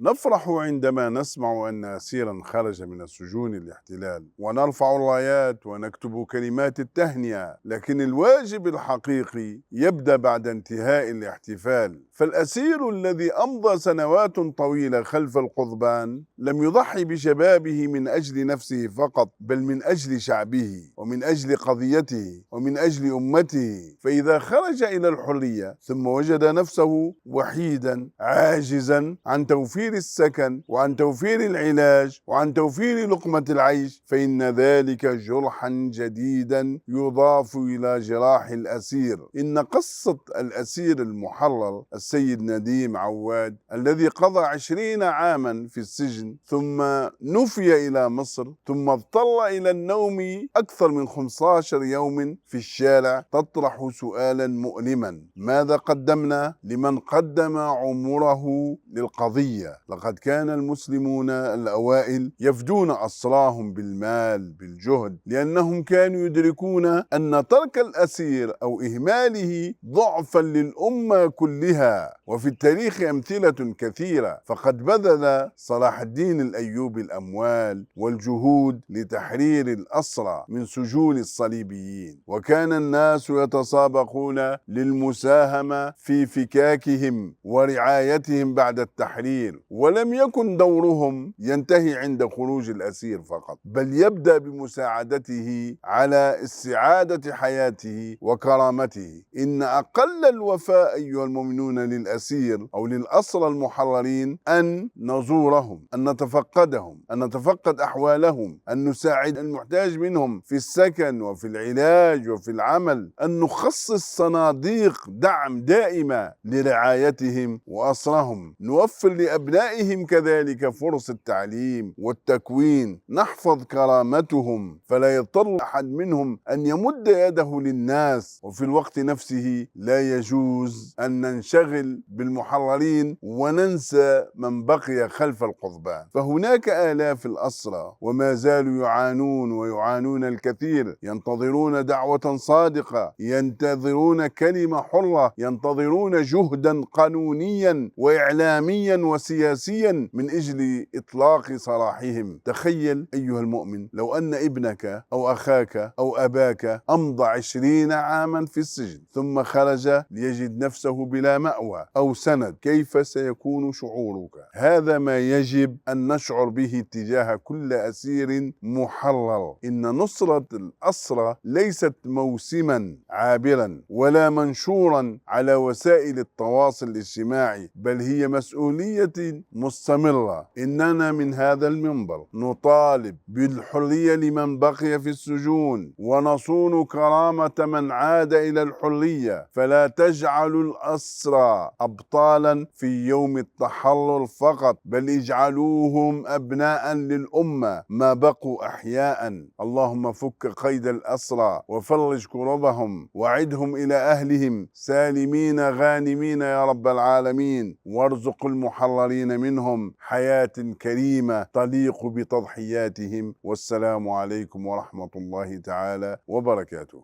نفرح عندما نسمع أن أسيرا خرج من السجون الاحتلال، ونرفع الرايات ونكتب كلمات التهنئة، لكن الواجب الحقيقي يبدأ بعد انتهاء الاحتفال. فالأسير الذي أمضى سنوات طويلة خلف القضبان لم يضحي بشبابه من أجل نفسه فقط، بل من أجل شعبه ومن أجل قضيته ومن أجل أمته. فإذا خرج إلى الحرية ثم وجد نفسه وحيدا عاجزا عن توفير السكن وعن توفير العلاج وعن توفير لقمة العيش، فإن ذلك جرحا جديدا يضاف إلى جراح الأسير. إن قصة الأسير المحرر السيد نديم عواد الذي قضى 20 عاما في السجن ثم نفي إلى مصر ثم اضطر إلى النوم أكثر من 15 يوم في الشارع تطرح سؤالا مؤلما: ماذا قدمنا لمن قدم عمره للقضية؟ لقد كان المسلمون الأوائل يفدون أسراهم بالمال بالجهد، لأنهم كانوا يدركون أن ترك الأسير أو إهماله ضعفا للأمة كلها. وفي التاريخ أمثلة كثيرة، فقد بذل صلاح الدين الأيوبي الأموال والجهود لتحرير الأسرى من سجون الصليبيين، وكان الناس يتسابقون للمساهمة في فكاكهم ورعايتهم بعد التحرير، ولم يكن دورهم ينتهي عند خروج الأسير فقط، بل يبدأ بمساعدته على استعادة حياته وكرامته. إن أقل الوفاء أيها المؤمنون للأسير أو للأسرى المحررين أن نزورهم، أن نتفقدهم، أن نتفقد أحوالهم، أن نساعد المحتاج منهم في السكن وفي العلاج وفي العمل، أن نخصص صناديق دعم دائمة لرعايتهم وأسرهم، نوفر لأبنائهم كذلك فرص التعليم والتكوين، نحفظ كرامتهم فلا يضطر أحد منهم أن يمد يده للناس. وفي الوقت نفسه لا يجوز أن ننشغل بالمحررين وننسى من بقي خلف القضبان. فهناك آلاف الأسرى وما زالوا يعانون ويعانون الكثير، ينتظرون دعوة صادقة، ينتظرون كلمة حرة، ينتظرون جهدا قانونيا وإعلاميا وسياسيا من أجل إطلاق سراحهم. تخيل أيها المؤمن لو أن ابنك أو أخاك أو أباك أمضى 20 عاما في السجن ثم خرج ليجد نفسه بلا مأوى أو سند، كيف سيكون شعورك؟ هذا ما يجب أن نشعر به تجاه كل أسير محرر. إن نصرة الأسرى ليست موسما عابرا ولا منشورا على وسائل التواصل الاجتماعي، بل هي مسؤولية مستمرة. إننا من هذا المنبر نطالب بالحرية لمن بقي في السجون، ونصون كرامة من عاد إلى الحرية. فلا تجعلوا الأسرى أبطالا في يوم التحرر فقط، بل اجعلوهم أبناء للأمة ما بقوا أحياء. اللهم فك قيد الأسرى وفرج كربهم وعدهم إلى أهلهم سالمين غانمين يا رب العالمين، وارزق المحررين منهم حياة كريمة تليق بتضحياتهم. والسلام عليكم ورحمة الله تعالى وبركاته.